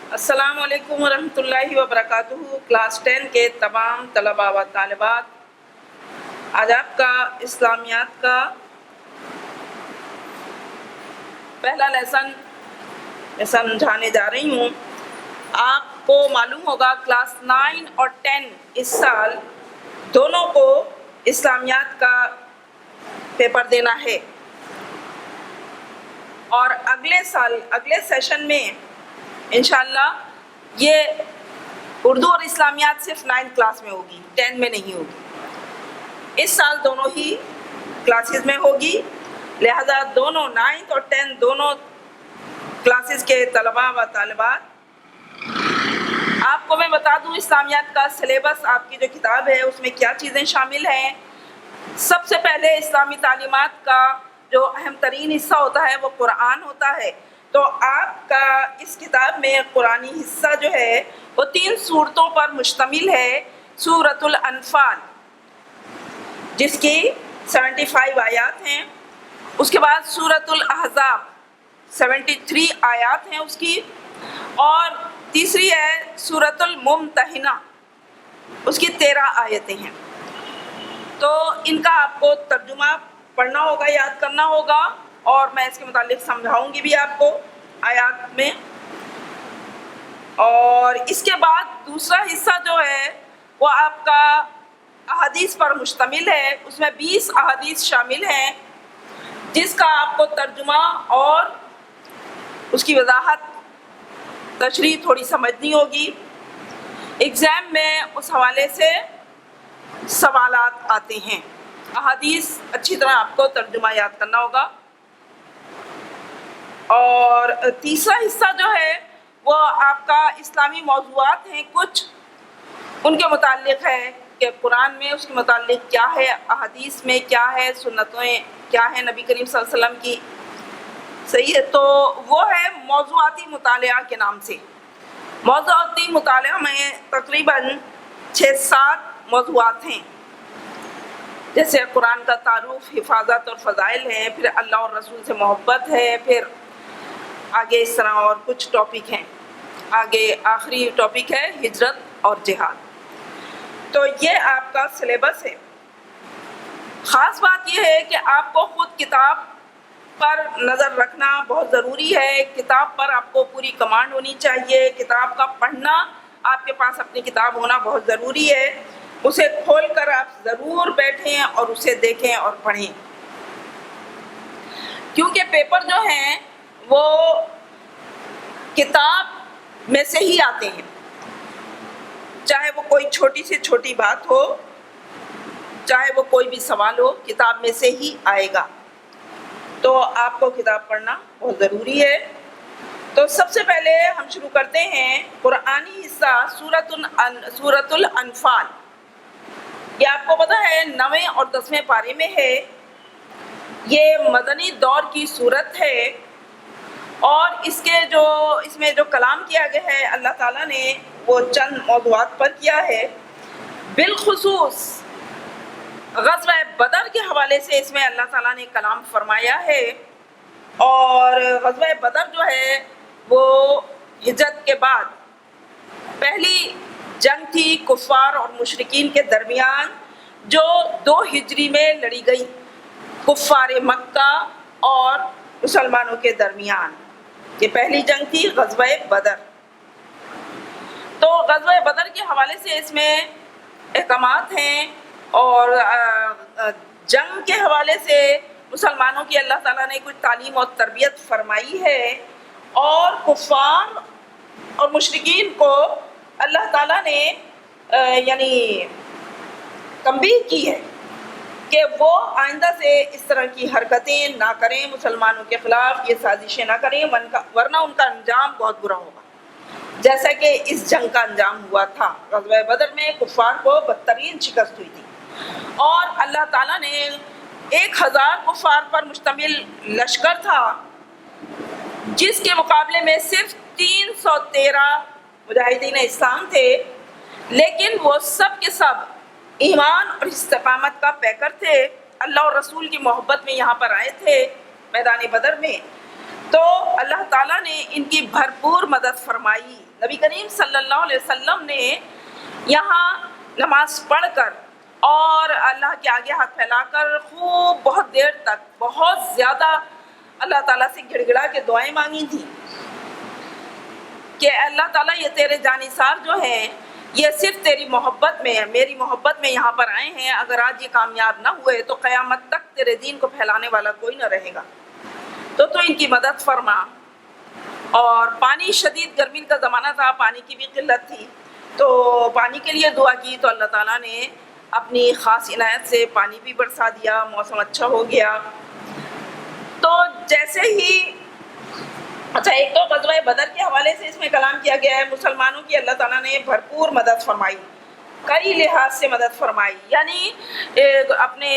السلام علیکم ورحمۃ اللہ وبرکاتہ۔ کلاس 10 کے تمام طلباء و طالبات، آج آپ کا اسلامیات کا پہلا لیسن میں سمجھانے جا رہی ہوں۔ آپ کو معلوم ہوگا کلاس 9 اور 10 اس سال دونوں کو اسلامیات کا پیپر دینا ہے، اور اگلے سیشن میں انشاءاللہ یہ اردو اور اسلامیات صرف 9 کلاس میں ہوگی، 10 میں نہیں ہوگی۔ اس سال دونوں ہی کلاسز میں ہوگی، لہذا دونوں 9 اور 10 دونوں کلاسز کے طلباء و طالبات، آپ کو میں بتا دوں اسلامیات کا سلیبس، آپ کی جو کتاب ہے اس میں کیا چیزیں شامل ہیں۔ سب سے پہلے اسلامی تعلیمات کا جو اہم ترین حصہ ہوتا ہے وہ قرآن ہوتا ہے، تو آپ کا اس کتاب میں قرآنی حصہ جو ہے وہ 3 سورتوں پر مشتمل ہے۔ سورۃ الانفال جس کی 75 آیات ہیں، اس کے بعد سورۃ الاحزاب 73 آیات ہیں اس کی، اور تیسری ہے سورۃ الممتحنہ، اس کی 13 آیتیں ہیں۔ تو ان کا آپ کو ترجمہ پڑھنا ہوگا، یاد کرنا ہوگا، اور میں اس کے متعلق سمجھاؤں گی بھی آپ کو آیات میں۔ اور اس کے بعد دوسرا حصہ جو ہے وہ آپ کا احادیث پر مشتمل ہے، اس میں 20 احادیث شامل ہیں، جس کا آپ کو ترجمہ اور اس کی وضاحت تشریح تھوڑی سمجھنی ہوگی۔ ایگزام میں اس حوالے سے سوالات آتے ہیں۔ احادیث اچھی طرح آپ کو ترجمہ یاد کرنا ہوگا۔ اور تیسرا حصہ جو ہے وہ آپ کا اسلامی موضوعات ہیں، کچھ ان کے متعلق ہے کہ قرآن میں اس کے متعلق کیا ہے، احادیث میں کیا ہے، سنتیں کیا ہے نبی کریم صلی اللہ علیہ وسلم کی، صحیح ہے۔ تو وہ ہے موضوعاتی مطالعہ کے نام سے۔ موضوعاتی مطالعہ میں تقریباً 6-7 موضوعات ہیں، جیسے قرآن کا تعارف، حفاظت اور فضائل ہے، پھر اللہ اور رسول سے محبت ہے، پھر آگے اس طرح اور کچھ ٹاپک ہیں۔ آگے آخری ٹاپک ہے ہجرت اور جہاد۔ تو یہ آپ کا سلیبس ہے۔ خاص بات یہ ہے کہ آپ کو خود کتاب پر نظر رکھنا بہت ضروری ہے۔ کتاب پر آپ کو پوری کمانڈ ہونی چاہیے۔ کتاب کا پڑھنا، آپ کے پاس اپنی کتاب ہونا بہت ضروری ہے۔ اسے کھول کر آپ ضرور بیٹھیں اور اسے دیکھیں اور پڑھیں، کیونکہ پیپر جو ہیں وہ کتاب میں سے ہی آتے ہیں، چاہے وہ کوئی چھوٹی سے چھوٹی بات ہو، چاہے وہ کوئی بھی سوال ہو، کتاب میں سے ہی آئے گا۔ تو آپ کو کتاب پڑھنا بہت ضروری ہے۔ تو سب سے پہلے ہم شروع کرتے ہیں قرآنی حصہ سورۃ الانفال۔ یہ آپ کو پتہ ہے 9ویں اور 10ویں پارے میں ہے۔ یہ مدنی دور کی صورت ہے، اور اس میں جو کلام کیا گیا ہے اللہ تعالیٰ نے وہ چند موضوعات پر کیا ہے۔ بالخصوص غزوہ بدر کے حوالے سے اس میں اللہ تعالیٰ نے کلام فرمایا ہے، اور غزوہ بدر جو ہے وہ ہجرت کے بعد پہلی جنگ تھی کفار اور مشرکین کے درمیان، جو 2 ہجری میں لڑی گئی، کفار مکہ اور مسلمانوں کے درمیان۔ یہ پہلی جنگ تھی غزوہ بدر۔ تو غزوہ بدر کے حوالے سے اس میں احکامات ہیں، اور جنگ کے حوالے سے مسلمانوں کی اللہ تعالیٰ نے کچھ تعلیم اور تربیت فرمائی ہے، اور کفار اور مشرکین کو اللہ تعالیٰ نے یعنی تنبیہ کی ہے کہ وہ آئندہ سے اس طرح کی حرکتیں نہ کریں، مسلمانوں کے خلاف یہ سازشیں نہ کریں، ورنہ ان کا انجام بہت برا ہوگا، جیسا کہ اس جنگ کا انجام ہوا تھا۔ غزوہ بدر میں کفار کو بدترین شکست ہوئی تھی، اور اللہ تعالیٰ نے 1000 کفار پر مشتمل لشکر تھا، جس کے مقابلے میں صرف 313 مجاہدین اسلام تھے، لیکن وہ سب کے سب ایمان اور استقامت کا پیکر تھے، اللہ اور رسول کی محبت میں یہاں پر آئے تھے میدان بدر میں۔ تو اللہ تعالیٰ نے ان کی بھرپور مدد فرمائی. نبی کریم صلی اللہ علیہ وسلم نے یہاں نماز پڑھ کر اور اللہ کے آگے ہاتھ پھیلا کر خوب بہت دیر تک بہت زیادہ اللہ تعالیٰ سے گڑ گڑا کے دعائیں مانگی تھیں کہ اللہ تعالیٰ یہ تیرے جانثار جو ہیں یہ صرف تیری محبت میں میری محبت میں یہاں پر آئے ہیں، اگر آج یہ کامیاب نہ ہوئے تو قیامت تک تیرے دین کو پھیلانے والا کوئی نہ رہے گا، تو ان کی مدد فرما. اور پانی، شدید گرمی کا زمانہ تھا، پانی کی بھی قلت تھی، تو پانی کے لیے دعا کی تو اللہ تعالیٰ نے اپنی خاص عنایت سے پانی بھی برسا دیا، موسم اچھا ہو گیا. تو جیسے ہی ایک تو غزوہ بدر کے حوالے سے اس میں کلام کیا گیا ہے. مسلمانوں کی اللہ تعالیٰ نے بھرپور مدد فرمائی، کئی لحاظ سے مدد فرمائی، یعنی اپنے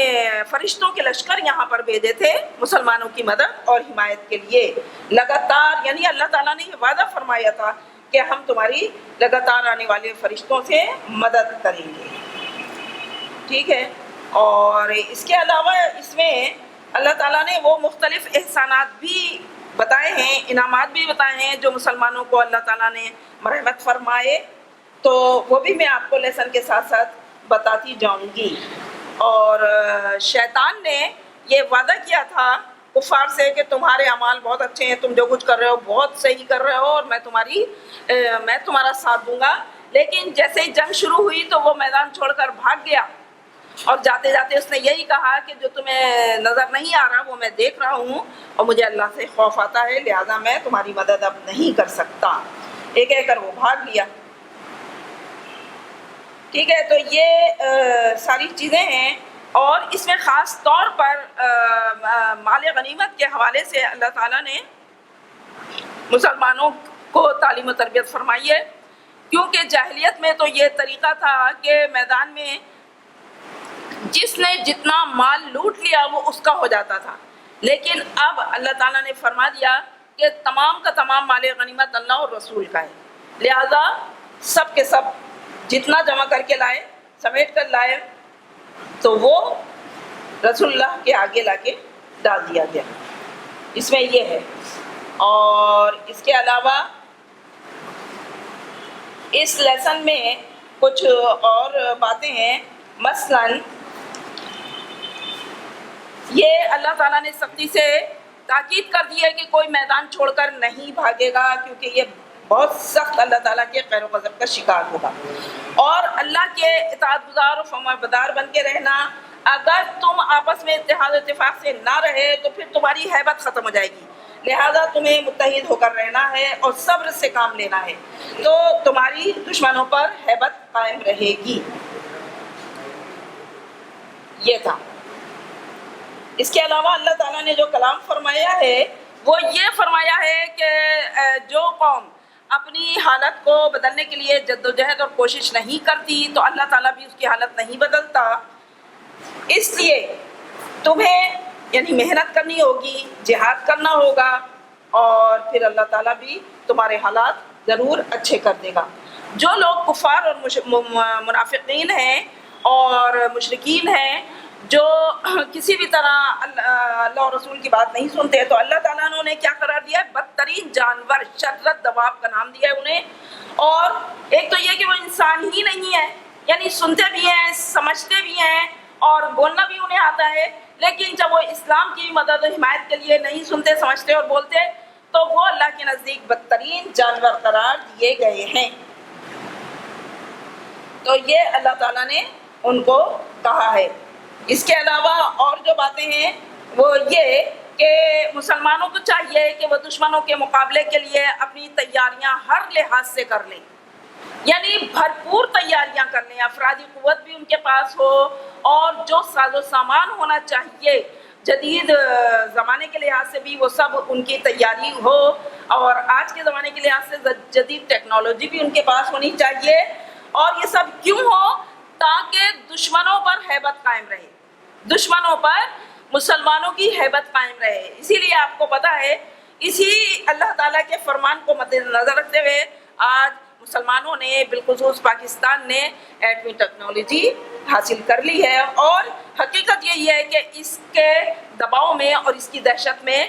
فرشتوں کے لشکر یہاں پر بھیجے تھے مسلمانوں کی مدد اور حمایت کے لیے لگاتار. یعنی اللہ تعالیٰ نے یہ وعدہ فرمایا تھا کہ ہم تمہاری لگاتار آنے والے فرشتوں سے مدد کریں گے. ٹھیک ہے. اور اس کے علاوہ اس میں اللہ تعالیٰ نے وہ مختلف احسانات بھی بتائے ہیں، انعامات بھی بتائے ہیں جو مسلمانوں کو اللہ تعالیٰ نے مرحمت فرمائے، تو وہ بھی میں آپ کو لیسن کے ساتھ ساتھ بتاتی جاؤں گی. اور شیطان نے یہ وعدہ کیا تھا کفار سے کہ تمہارے اعمال بہت اچھے ہیں، تم جو کچھ کر رہے ہو بہت صحیح کر رہے ہو اور میں تمہارا ساتھ دوں گا. لیکن جیسے ہی جنگ شروع ہوئی تو وہ میدان چھوڑ کر بھاگ گیا، اور جاتے جاتے اس نے یہی کہا کہ جو تمہیں نظر نہیں آ رہا وہ میں دیکھ رہا ہوں اور مجھے اللہ سے خوف آتا ہے، لہذا میں تمہاری مدد اب نہیں کر سکتا. ایک کہہ کر وہ بھاگ لیا. ٹھیک ہے. تو یہ ساری چیزیں ہیں، اور اس میں خاص طور پر مال غنیمت کے حوالے سے اللہ تعالیٰ نے مسلمانوں کو تعلیم و تربیت فرمائی ہے، کیونکہ جاہلیت میں تو یہ طریقہ تھا کہ میدان میں جس نے جتنا مال لوٹ لیا وہ اس کا ہو جاتا تھا. لیکن اب اللہ تعالیٰ نے فرما دیا کہ تمام کا تمام مال غنیمت اللہ اور رسول کا ہے، لہذا سب کے سب جتنا جمع کر کے لائے، سمیٹ کر لائے، تو وہ رسول اللہ کے آگے لا کے ڈال دیا گیا. اس میں یہ ہے. اور اس کے علاوہ اس لیسن میں کچھ اور باتیں ہیں. مثلاً یہ اللہ تعالیٰ نے سختی سے تاکید کر دی ہے کہ کوئی میدان چھوڑ کر نہیں بھاگے گا، کیونکہ یہ بہت سخت اللہ تعالیٰ کے خیر و غضب کا شکار ہوگا. اور اللہ کے اطاعت گزار و فرمانبردار بن کے رہنا. اگر تم آپس میں اتحاد و اتفاق سے نہ رہے تو پھر تمہاری ہیبت ختم ہو جائے گی، لہذا تمہیں متحد ہو کر رہنا ہے اور صبر سے کام لینا ہے، تو تمہاری دشمنوں پر ہیبت قائم رہے گی. یہ تھا. اس کے علاوہ اللہ تعالیٰ نے جو کلام فرمایا ہے وہ یہ فرمایا ہے کہ جو قوم اپنی حالت کو بدلنے کے لیے جد و جہد اور کوشش نہیں کرتی تو اللہ تعالیٰ بھی اس کی حالت نہیں بدلتا. اس لیے تمہیں یعنی محنت کرنی ہوگی، جہاد کرنا ہوگا، اور پھر اللہ تعالیٰ بھی تمہارے حالات ضرور اچھے کر دے گا. جو لوگ کفار اور منافقین ہیں اور مشرکین ہیں، جو کسی بھی طرح اللہ اور رسول کی بات نہیں سنتے، تو اللہ تعالیٰ نے انہیں کیا قرار دیا ہے؟ بدترین جانور، شررت دواب کا نام دیا ہے انہیں. اور ایک تو یہ کہ وہ انسان ہی نہیں ہے، یعنی سنتے بھی ہیں، سمجھتے بھی ہیں اور بولنا بھی انہیں آتا ہے، لیکن جب وہ اسلام کی مدد و حمایت کے لیے نہیں سنتے، سمجھتے اور بولتے، تو وہ اللہ کے نزدیک بدترین جانور قرار دیے گئے ہیں. تو یہ اللہ تعالیٰ نے ان کو کہا ہے. اس کے علاوہ اور جو باتیں ہیں وہ یہ کہ مسلمانوں کو چاہیے کہ وہ دشمنوں کے مقابلے کے لیے اپنی تیاریاں ہر لحاظ سے کر لیں، یعنی بھرپور تیاریاں کر لیں، افرادی قوت بھی ان کے پاس ہو اور جو ساز و سامان ہونا چاہیے جدید زمانے کے لحاظ سے بھی وہ سب ان کی تیاری ہو، اور آج کے زمانے کے لحاظ سے جدید ٹیکنالوجی بھی ان کے پاس ہونی چاہیے. اور یہ سب کیوں ہو؟ تاکہ دشمنوں پر ہیبت قائم رہے، دشمنوں پر مسلمانوں کی ہیبت قائم رہے. اسی لیے آپ کو پتہ ہے، اسی اللہ تعالیٰ کے فرمان کو مد نظر رکھتے ہوئے آج مسلمانوں نے بالخصوص پاکستان نے ایٹمی ٹیکنالوجی حاصل کر لی ہے، اور حقیقت یہی ہے کہ اس کے دباؤ میں اور اس کی دہشت میں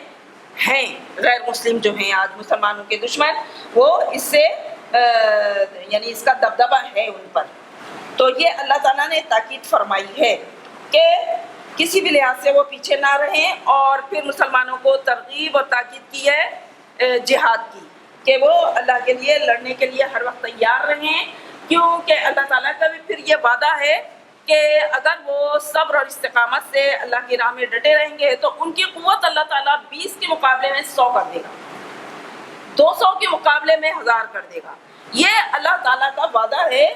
ہیں غیر مسلم جو ہیں آج مسلمانوں کے دشمن، وہ اس سے یعنی اس کا دبدبہ ہے ان پر. تو یہ اللہ تعالیٰ نے تاکید فرمائی ہے کہ کسی بھی لحاظ سے وہ پیچھے نہ رہیں، اور پھر مسلمانوں کو ترغیب اور تاکید کی ہے جہاد کی، کہ وہ اللہ کے لیے لڑنے کے لیے ہر وقت تیار رہیں، کیونکہ اللہ تعالیٰ کا بھی پھر یہ وعدہ ہے کہ اگر وہ صبر اور استقامت سے اللہ کی راہ میں ڈٹے رہیں گے تو ان کی قوت اللہ تعالیٰ 20 کے مقابلے میں 100 کر دے گا، 200 کے مقابلے میں 1000 کر دے گا. یہ اللہ تعالیٰ کا وعدہ ہے.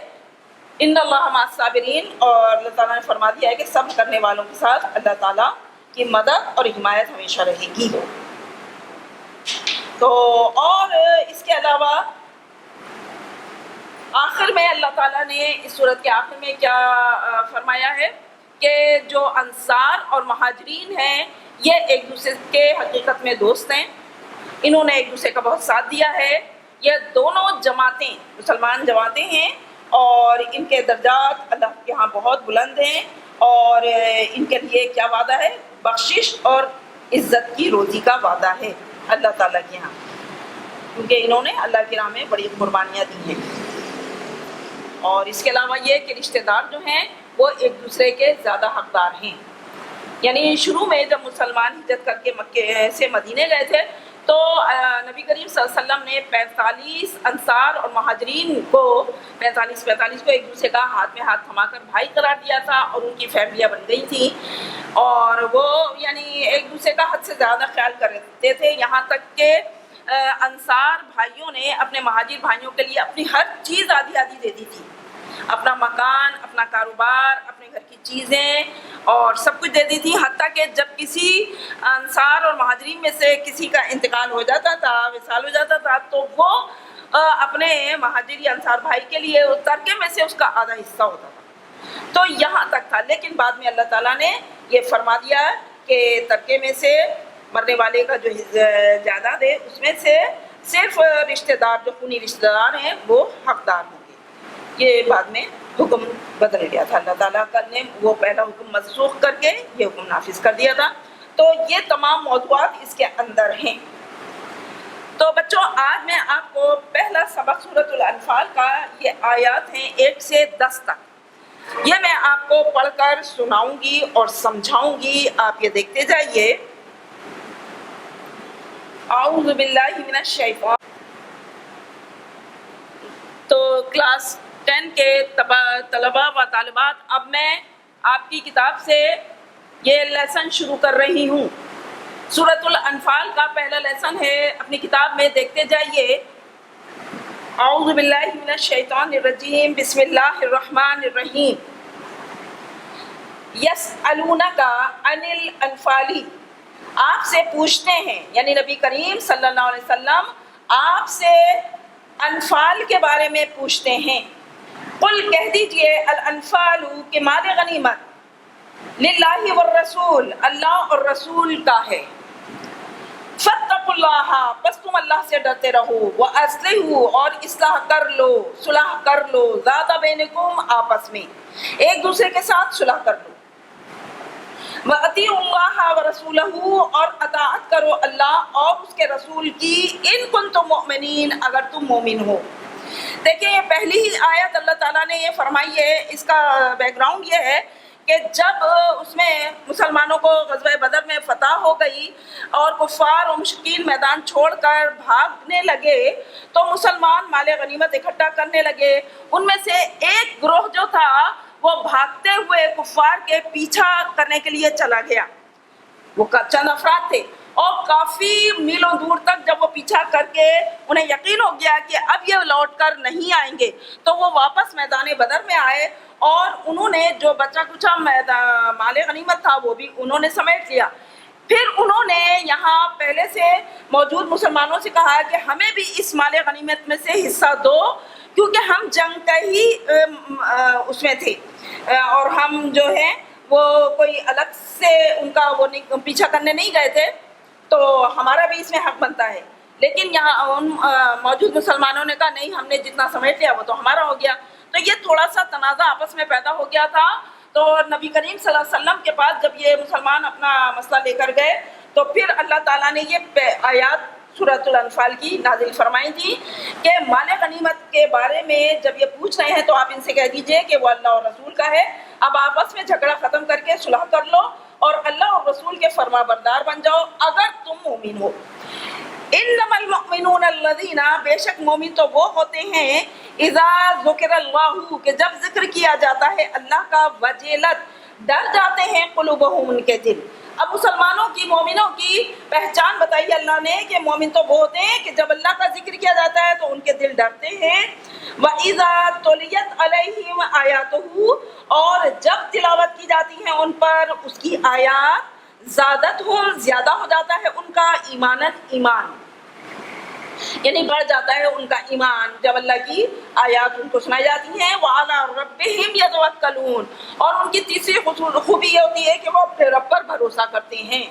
ان اللہ مع الصابرین، اور اللہ تعالیٰ نے فرما دیا ہے کہ صبر کرنے والوں کے ساتھ اللہ تعالیٰ کی مدد اور حمایت ہمیشہ رہے گی. تو اور اس کے علاوہ آخر میں اللہ تعالیٰ نے اس صورت کے آخر میں کیا فرمایا ہے کہ جو انصار اور مہاجرین ہیں یہ ایک دوسرے کے حقیقت میں دوست ہیں، انہوں نے ایک دوسرے کا بہت ساتھ دیا ہے. یہ دونوں جماعتیں مسلمان جماعتیں ہیں، اور ان کے درجات اللہ کے ہاں بہت بلند ہیں، اور ان کے لیے کیا وعدہ ہے؟ بخشش اور عزت کی روزی کا وعدہ ہے اللہ تعالیٰ کے ہاں، کیونکہ انہوں نے اللہ کی راہ میں بڑی قربانیاں دی ہیں. اور اس کے علاوہ یہ کہ رشتہ دار جو ہیں وہ ایک دوسرے کے زیادہ حقدار ہیں. یعنی شروع میں جب مسلمان ہجرت کر کے مکے سے مدینے گئے تھے تو نبی کریم صلی اللہ علیہ وسلم نے 45 انصار اور مہاجرین کو 45 کو ایک دوسرے کا ہاتھ میں ہاتھ تھما کر بھائی قرار دیا تھا، اور ان کی فیملیاں بن گئی تھیں، اور وہ یعنی ایک دوسرے کا حد سے زیادہ خیال کرتے تھے، یہاں تک کہ انصار بھائیوں نے اپنے مہاجر بھائیوں کے لیے اپنی ہر چیز آدھی دے دی تھی، اپنا مکان، اپنا کاروبار، اپنے گھر کی چیزیں اور سب کچھ دے دی تھی. حتیٰ کہ جب کسی انصار اور مہاجرین میں سے کسی کا انتقال ہو جاتا تھا، وصال ہو جاتا تھا، تو وہ اپنے مہاجری انصار بھائی کے لیے ترکے میں سے اس کا آدھا حصہ ہوتا تھا. تو یہاں تک تھا، لیکن بعد میں اللہ تعالیٰ نے یہ فرما دیا کہ ترکے میں سے مرنے والے کا جو جائیداد ہے اس میں سے صرف رشتہ دار جو خونی رشتہ دار ہیں وہ حقدار ہوں گے. یہ بعد میں حکم بدل گیا تھا، اللہ تعالیٰ نے وہ پہلا حکم منسوخ کر کے یہ حکم نافذ کر دیا تھا. تو یہ تمام موضوعات اس کے اندر ہیں. تو بچوں آج میں آپ کو پہلا سبق سورۃ الانفال کا یہ آیات ہیں 1 سے 10 تک، یہ میں آپ کو پڑھ کر سناؤں گی اور سمجھاؤں گی، آپ یہ دیکھتے جائیے. اعوذ باللہ من الشیطان. تو کلاس 10 کے طلباء و طالبات، اب میں آپ کی کتاب سے یہ لیسن شروع کر رہی ہوں. سورۃ الانفال کا پہلا لیسن ہے، اپنی کتاب میں دیکھتے جائیے. اعوذ باللہ من الشیطان الرجیم، بسم اللہ الرحمن الرحیم. یسألونک عن الانفال، آپ سے پوچھتے ہیں، یعنی نبی کریم صلی اللہ علیہ وسلم آپ سے انفال کے بارے میں پوچھتے ہیں. قل کہہ دیجئے، الانفال کہ مال غنیمت للہ والرسول اللہ اور رسول کا ہے. فاتقوا اللہ، بس تم اللہ سے ڈرتے رہو. واصلحوا، اور اصلاح کر لو، صلح کر لو. ذات بینکم، آپس میں ایک دوسرے کے ساتھ صلح کر لو. وَأَطِيعُوا اللَّهَ وَرَسُولَهُ، اور اطاعت کرو اللہ اور اس کے رسول کی. ان کنتم مؤمنین، اگر تم مومن ہو. دیکھیں یہ پہلی ہی آیت اللہ تعالیٰ نے یہ فرمائی ہے، اس کا بیک گراؤنڈ یہ ہے کہ جب اس میں مسلمانوں کو غزوہ بدر میں فتح ہو گئی اور کفار و مشرکین میدان چھوڑ کر بھاگنے لگے تو مسلمان مال غنیمت اکٹھا کرنے لگے. ان میں سے ایک گروہ جو تھا وہ بھاگتے ہوئے کفار کے پیچھا کرنے کے لیے چلا گیا. وہ چند افراد تھے، اور کافی میلوں دور تک جب وہ پیچھا کر کے انہیں یقین ہو گیا کہ اب یہ لوٹ کر نہیں آئیں گے تو وہ واپس میدان بدر میں آئے، اور انہوں نے جو بچا کچا مال غنیمت تھا وہ بھی انہوں نے سمیٹ لیا. پھر انہوں نے یہاں پہلے سے موجود مسلمانوں سے کہا کہ ہمیں بھی اس مال غنیمت میں سے حصہ دو، کیونکہ ہم جنگ کا ہی اس میں تھے، اور ہم جو ہیں وہ کوئی الگ سے ان کا وہ پیچھا کرنے نہیں گئے تھے، تو ہمارا بھی اس میں حق بنتا ہے. لیکن یہاں ان موجود مسلمانوں نے کہا نہیں، ہم نے جتنا سمیٹ لیا وہ تو ہمارا ہو گیا. تو یہ تھوڑا سا تنازع آپس میں پیدا ہو گیا تھا. تو نبی کریم صلی اللہ علیہ وسلم کے پاس جب یہ مسلمان اپنا مسئلہ لے کر گئے تو پھر اللہ تعالیٰ نے یہ آیات سورۃ الانفال کی نازل فرمائی تھی کہ مال غنیمت کے بارے میں جب یہ پوچھ رہے ہیں تو آپ ان سے کہہ دیجئے کہ وہ اللہ اور رسول کا ہے، اب آپس میں جھگڑا ختم کر کے صلح کر لو اور اللہ اور رسول کے فرما بردار بن جاؤ اگر تم مومن ہو۔ انما المؤمنون الذین، بے شک مومن تو وہ ہوتے ہیں، اذا ذکر اللہ، کہ جب ذکر کیا جاتا ہے اللہ کا، وجلت، ڈر جاتے ہیں، قلوبہم، ان کے دل۔ اب مسلمانوں کی، مومنوں کی پہچان بتائی اللہ نے کہ مومن تو وہ ہوتے ہیں کہ جب اللہ کا ذکر کیا جاتا ہے تو ان کے دل ڈرتے ہیں۔ وَإِذَا تُلِيَتْ عَلَيْهِمْ آيَاتُهُ، اور جب تلاوت کی جاتی ہیں ان پر اس کی آیات، زادتہم، زیادہ ہو جاتا ہے ان کا، ایمان، یعنی بڑھ جاتا ہے ان کا ایمان جب اللہ کی آیات ان کو سنائی جاتی ہیں۔ وَعَلَىٰ رَبِّهِمْ يَتَوَكَّلُونَ، اور ان کی تیسری خوبی یہ ہوتی ہے کہ وہ اپنے رب پر بھروسہ کرتے ہیں۔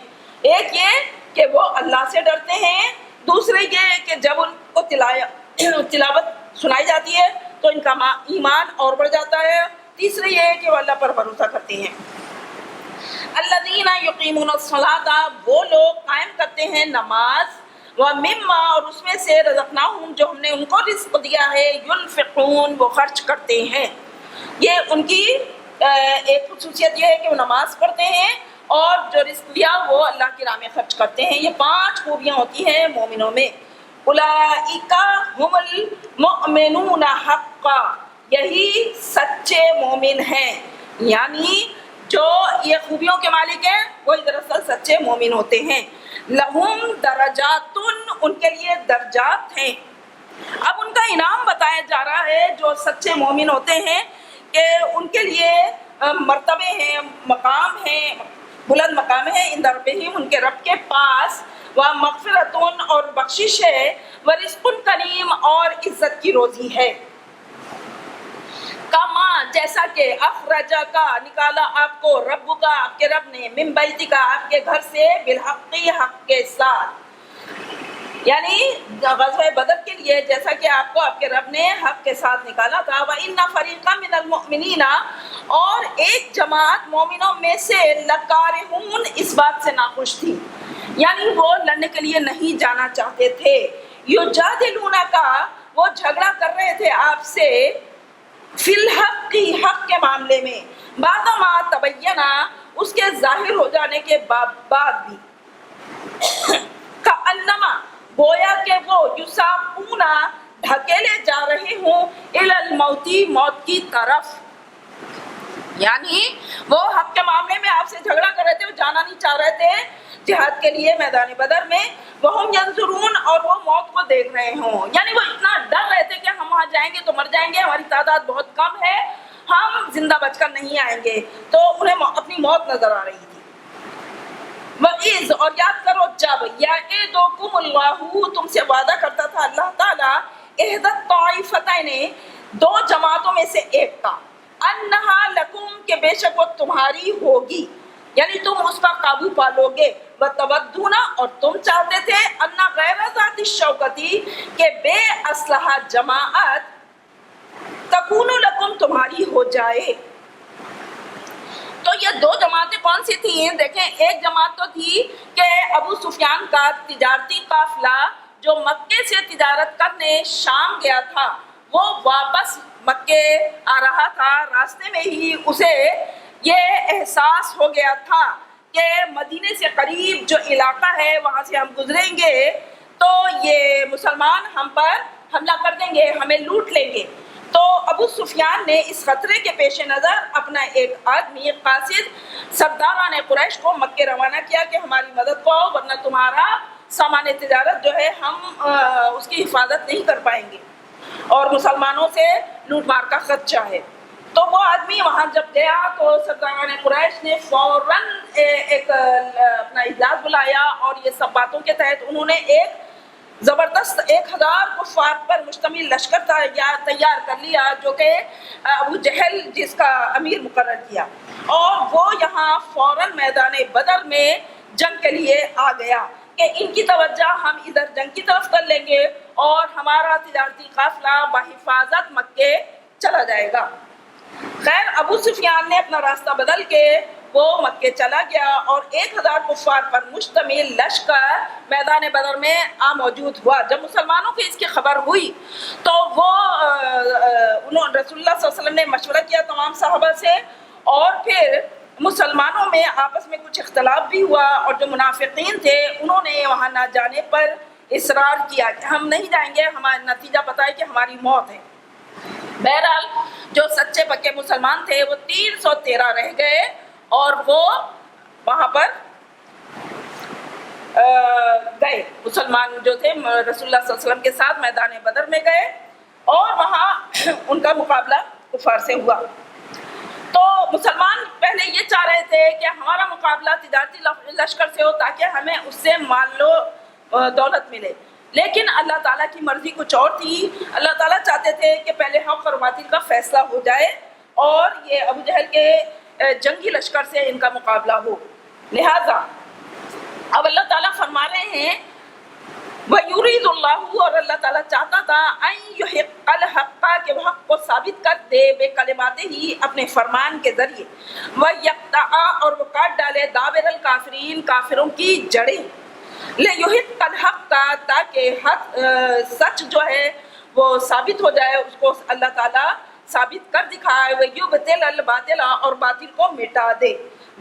ایک یہ کہ وہ اللہ سے ڈرتے ہیں، دوسرے یہ کہ جب ان کو تلاوت سنائی جاتی ہے تو ان کا ایمان اور بڑھ جاتا ہے، تیسرے یہ کہ وہ اللہ پر بھروسہ کرتے ہیں۔ الذین یقیمون الصلاۃ، وہ لوگ قائم کرتے ہیں نماز، وَمِمَّا، اور اس میں سے، رزقناہم، جو ہم نے ان کو رزق دیا ہے، ينفقون، وہ خرچ کرتے ہیں۔ یہ ان کی ایک خصوصیت یہ ہے کہ وہ نماز پڑھتے ہیں اور جو رزق دیا وہ اللہ کی راہ میں خرچ کرتے ہیں۔ یہ 5 خوبیاں ہوتی ہیں مومنوں میں۔ اولئک هم المؤمنون حقا، یہی سچے مومن ہیں، یعنی جو یہ خوبیوں کے مالک ہیں وہی دراصل سچے مومن ہوتے ہیں۔ لہم درجات، ان کے لیے درجات ہیں۔ اب ان کا انعام بتایا جا رہا ہے جو سچے مومن ہوتے ہیں کہ ان کے لیے مرتبے ہیں، مقام ہیں، بلند مقام ہے، عند ربہم، ان کے رب کے پاس، ومغفرۃ، اور بخشش ہے، ورزق کریم، اور عزت کی روزی ہے۔ کما، جیسا کہ، اخرجہ کا، نکالا آپ کو، رب کا، آپ کے رب نے، من بیت کا، آپ کے گھر سے، بالحق، حق کے ساتھ، یعنی غزوہ بدر کے لیے جیسا کہ آپ کو آپ کے رب نے حق کے ساتھ نکالا تھا۔ وَإِنَّ فَرِيقًا مِّنَ الْمُؤْمِنِينَ، اور ایک جماعت مومنوں میں سے، لَكَارِهُونَ، اس بات سے ناخوش تھی، یعنی وہ لڑنے کے لیے نہیں جانا چاہتے تھے۔ يُجَادِلُونَكَ، وہ جھگڑا کر رہے تھے آپ سے، فی الحق، حق کے معاملے میں، بعد ما تبینہ، اس کے ظاہر ہو جانے کے بعد بھی، کأنما، گویا کہ وہ، یساقون، دھکیلے جا رہے ہوں، الی الموت، موت کی طرف، یعنی وہ حق کے معاملے میں آپ سے جھگڑا کر رہے تھے، وہ جانا نہیں چاہ رہے تھے جہاد کے لیے میدان بدر میں، وہم ینظرون، اور وہ موت کو دیکھ رہے ہوں، یعنی وہ اتنا ڈر رہے تھے کہ ہم وہاں جائیں گے تو مر جائیں گے، ہماری تعداد بہت کم ہے، ہم زندہ بچ کر نہیں آئیں گے، تو انہیں اپنی موت نظر آ رہی تھی۔ وَإِذْ، اور یاد کرو جب، یعدکم اللہ، تم سے وعدہ کرتا تھا اللہ تعالیٰ، احدی الطائفتین، 2 جماعتوں میں سے ایک کا، انہا لکم، کہ بے شک وہ تمہاری ہوگی، یعنی تم اس پر قابو پا لو گے، وتودون، اور تم چاہتے تھے، ان غیر ذات الشوکتی، کہ بے اسلحہ جماعت، تکون لکم، تمہاری ہو جائے۔ تو یہ 2 جماعتیں کون سی تھیں؟ دیکھیں، ایک جماعت تو تھی کہ ابو سفیان کا تجارتی قافلہ جو مکے سے تجارت کرنے شام گیا تھا، وہ واپس مکے آ رہا تھا، راستے میں ہی اسے یہ احساس ہو گیا تھا کہ مدینے سے قریب جو علاقہ ہے وہاں سے ہم گزریں گے تو یہ مسلمان ہم پر حملہ کر دیں گے، ہمیں لوٹ لیں گے۔ تو ابو سفیان نے اس خطرے کے پیش نظر اپنا ایک آدمی قاصد سرداران قریش کو مکے روانہ کیا کہ ہماری مدد کو، ورنہ تمہارا سامان تجارت جو ہے ہم اس کی حفاظت نہیں کر پائیں گے اور مسلمانوں سے لوٹ مار کا خدشہ ہے۔ تو وہ آدمی وہاں جب گیا تو سرداران قریش نے فوراً ایک اپنا اجلاس بلایا اور یہ سب باتوں کے تحت انہوں نے ایک زبردست 1000 کفار پر مشتمل لشکر تیار کر لیا، جو کہ ابو جہل جس کا امیر مقرر کیا، اور وہ یہاں فوراً میدان بدر میں جنگ کے لیے آ گیا کہ ان کی توجہ ہم ادھر جنگ کی طرف کر لیں گے اور ہمارا تجارتی قافلہ بحفاظت مکے چلا جائے گا۔ خیر، ابو سفیان نے اپنا راستہ بدل کے وہ مکے چلا گیا اور 1000 کفار پر مشتمل لشکر میدان بدر میں موجود ہوا۔ جب مسلمانوں کو اس کی خبر ہوئی تو وہ رسول اللہ صلی اللہ علیہ وسلم نے مشورہ کیا تمام صحابہ سے، اور پھر مسلمانوں میں آپس میں کچھ اختلاف بھی ہوا، اور جو منافقین تھے انہوں نے وہاں نہ جانے پر اصرار کیا کہ ہم نہیں جائیں گے، ہمارا نتیجہ پتہ ہے کہ ہماری موت ہے۔ بہرحال جو سچے پکے مسلمان تھے وہ 313 رہ گئے، اور وہ وہاں پر گئے، مسلمان جو تھے رسول اللہ صلی اللہ علیہ وسلم کے ساتھ میدان بدر میں گئے، اور وہاں ان کا مقابلہ کفار سے ہوا۔ تو مسلمان پہلے یہ چاہ رہے تھے کہ ہمارا مقابلہ تجارتی لشکر سے ہو تاکہ ہمیں اس سے مال و دولت ملے، لیکن اللہ تعالیٰ کی مرضی کچھ اور تھی۔ اللہ تعالیٰ چاہتے تھے کہ پہلے حق اور باطل کا فیصلہ ہو جائے اور یہ ابو جہل کے جنگی لشکر سے ان کا مقابلہ ہو۔ لہٰذا اب اللہ تعالیٰ فرما رہے ہیں وَيُرِيدُ اللَّهُ، اور اللہ تعالیٰ چاہتا تھا أَن يُحِقَّ الْحَقَّ، کہ وہ حق کو ثابت کر دے بے کلمات ہی، اپنے فرمان کے ذریعے، وَيَقْطَعَ، اور وہ کاٹ ڈالے دابر الکافرین، کافروں کی جڑیں، لِيُحِقَّ الْحَقَّ، تاکہ حق سچ جو ہے وہ ثابت ہو جائے، اس کو اللہ تعالیٰ ثابت کر دکھائے، وَيُبْطِلَ الْبَاطِلَ، اور باطل کو مٹا دے،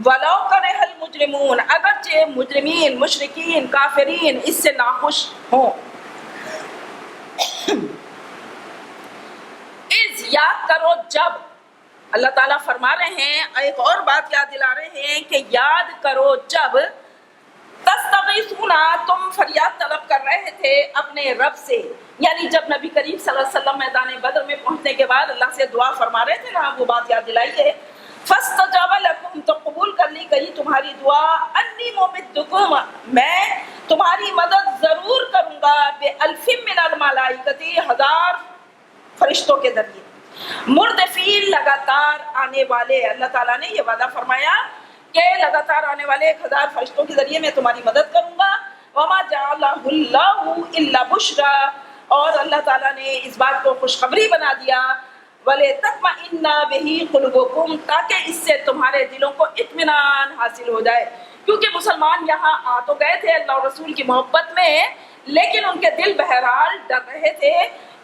وَلَوْ كَرِهَ الْمُجْرِمُونَ، اگرچہ مجرمین، مشرکین، کافرین اس سے ناخوش ہوں۔ اذ، یاد کرو جب، اللہ تعالیٰ فرما رہے ہیں، ایک اور بات یاد دلا رہے ہیں کہ یاد کرو جب تستغیثون، تم فریاد طلب کر رہے تھے اپنے رب سے، یعنی جب نبی کریم صلی اللہ علیہ وسلم میدان بدر میں پہنچنے کے بعد اللہ سے دعا فرما رہے تھے نا، وہ بات یاد دلائیے۔ فاستجاب لکم، تو قبول کر لی گئی تمہاری دعا، انی ممدکم، میں تمہاری مدد ضرور کروں گا، بِأَلْفٍ مِّنَ الْمَلَائِکَةِ، 1000 فرشتوں کے ذریعے، مردفین، لگاتار آنے والے۔ اللہ تعالیٰ نے یہ وعدہ فرمایا کہ لگاتار آنے والے 1000 فرشتوں کے ذریعے میں تمہاری مدد کروں گا۔ وَمَا جَعَلَهُ اللَّهُ إِلَّا بُشْرًا، اور اللہ تعالیٰ نے اس بات کو خوشخبری بنا دیا، وَلِتَطْمَئِنَّ بِهِ قُلُوبُكُمْ، تاکہ اس سے تمہارے دلوں کو اطمینان حاصل ہو جائے، کیونکہ مسلمان یہاں آ تو گئے تھے اللہ اور رسول کی محبت میں، لیکن ان کے دل بہرحال ڈر رہے تھے،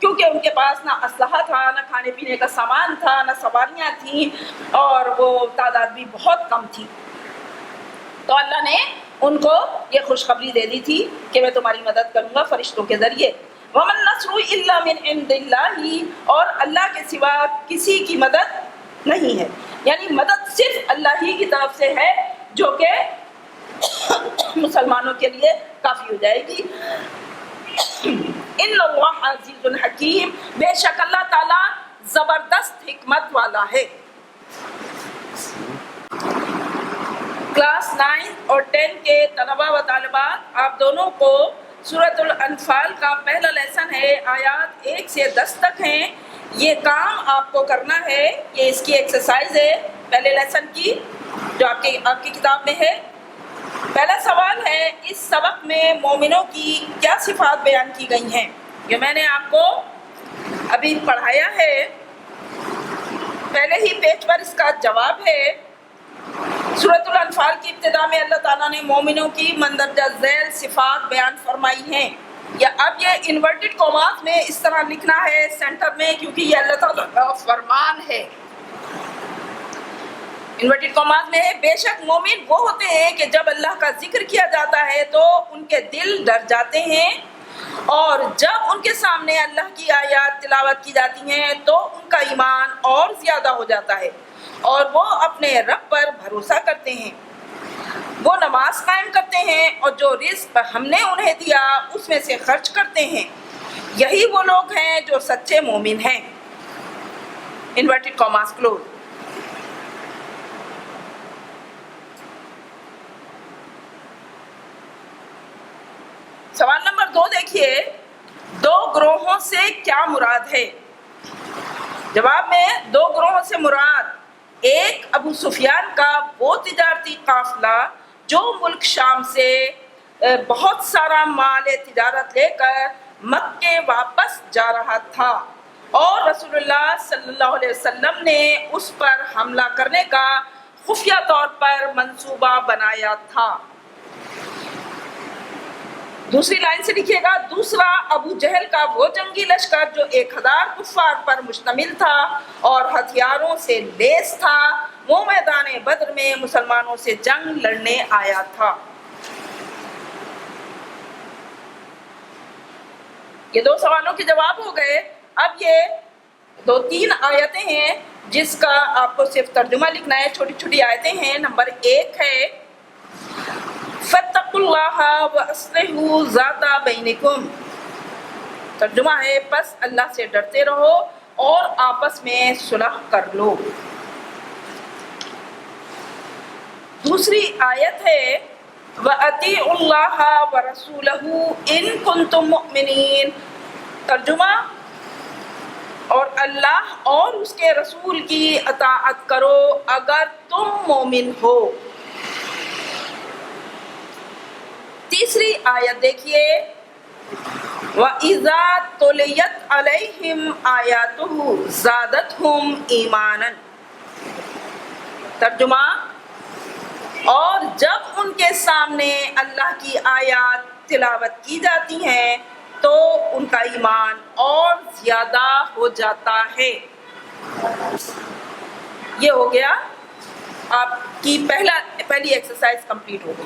کیونکہ ان کے پاس نہ اسلحہ تھا، نہ کھانے پینے کا سامان تھا، نہ سواریاں تھیں، اور وہ تعداد بھی بہت کم تھی۔ تو اللہ نے ان کو یہ خوشخبری دے دی تھی کہ میں تمہاری مدد کروں گا فرشتوں کے ذریعے۔ وَمَن نَّصْرُ إِلَّا مِنْ عِنْدِ اللَّهِ، اور اللہ کے سوا کسی کی مدد نہیں ہے، یعنی مدد صرف اللہ ہی کی طرف سے ہے، جو کہ مسلمانوں کے لیے کافی ہو جائے گی۔ ان اللہ عزیز الحکیم، بے شک اللہ تعالیٰ زبردست حکمت والا ہے۔ کلاس 9 اور 10 کے طلبہ و طالبات، آپ دونوں کو سورۃ الانفال کا پہلا لیسن ہے، آیات 1 سے 10 تک ہیں۔ یہ کام آپ کو کرنا ہے، یہ اس کی ایکسرسائز ہے پہلے لیسن کی، جو آپ کی کتاب میں ہے۔ پہلا سوال ہے، اس سبق میں مومنوں کی کیا صفات بیان کی گئی ہیں؟ یہ میں نے آپ کو ابھی پڑھایا ہے، پہلے ہی پیج پر اس کا جواب ہے۔ سورۃ الانفال کی ابتدا میں اللہ تعالیٰ نے مومنوں کی مندرجہ ذیل صفات بیان فرمائی ہیں، یا اب یہ انورٹڈ کوماز میں اس طرح لکھنا ہے سینٹر میں، کیونکہ یہ اللہ تعالیٰ کا فرمان ہے۔ انورٹڈ کوماز میں ہے، بے شک مومن وہ ہوتے ہیں کہ جب اللہ کا ذکر کیا جاتا ہے تو ان کے دل ڈر جاتے ہیں، اور جب ان کے سامنے اللہ کی آیات تلاوت کی جاتی ہیں تو ان کا ایمان اور زیادہ ہو جاتا ہے، اور وہ اپنے رب پر بھروسہ کرتے ہیں، وہ نماز قائم کرتے ہیں، اور جو رزق ہم نے انہیں دیا اس میں سے خرچ کرتے ہیں، یہی وہ لوگ ہیں جو سچے مومن ہیں۔ Inverted commas close. سوال نمبر 2 دیکھیے، 2 گروہوں سے کیا مراد ہے؟ جواب میں 2 گروہوں سے مراد، ایک ابو سفیان کا وہ تجارتی قافلہ جو ملک شام سے بہت سارا مال تجارت لے کر مکے واپس جا رہا تھا، اور رسول اللہ صلی اللہ علیہ وسلم نے اس پر حملہ کرنے کا خفیہ طور پر منصوبہ بنایا تھا۔ دوسری لائن سے لکھیے گا، دوسرا ابو جہل کا وہ جنگی لشکر جو 1000 کفار پر مشتمل تھا اور ہتھیاروں سے لیس تھا، وہ میدان بدر میں مسلمانوں سے جنگ لڑنے آیا تھا۔ یہ 2 سوالوں کے جواب ہو گئے۔ اب یہ 2-3 آیتیں ہیں جس کا آپ کو صرف ترجمہ لکھنا ہے، چھوٹی چھوٹی آیتیں ہیں۔ نمبر 1 ہے فَاتَّقُوا اللَّهَ وَأَصْلِحُوا ذَاتَ بَيْنِكُمْ، ترجمہ ہے پس اللہ سے ڈرتے رہو اور آپس میں صلح کر لو۔ دوسری آیت ہے وَأَطِیعُوا اللَّهَ وَرَسُولَهُ إِن كُنتُم مُؤْمِنِینَ، ترجمہ اور اللہ اور اس کے رسول کی اطاعت کرو اگر تم مومن ہو۔ تیسری آیت دیکھیے وَإِذَا تُلِيَتْ عَلَيْهِمْ آيَاتُهُ زَادَتْهُمْ إِيمَانًا، ترجمہ اور جب ان کے سامنے اللہ کی آیات تلاوت کی جاتی ہیں تو ان کا ایمان اور زیادہ ہو جاتا ہے۔ یہ ہو گیا آپ کی پہلی ایکسرسائز کمپلیٹ ہو گئی۔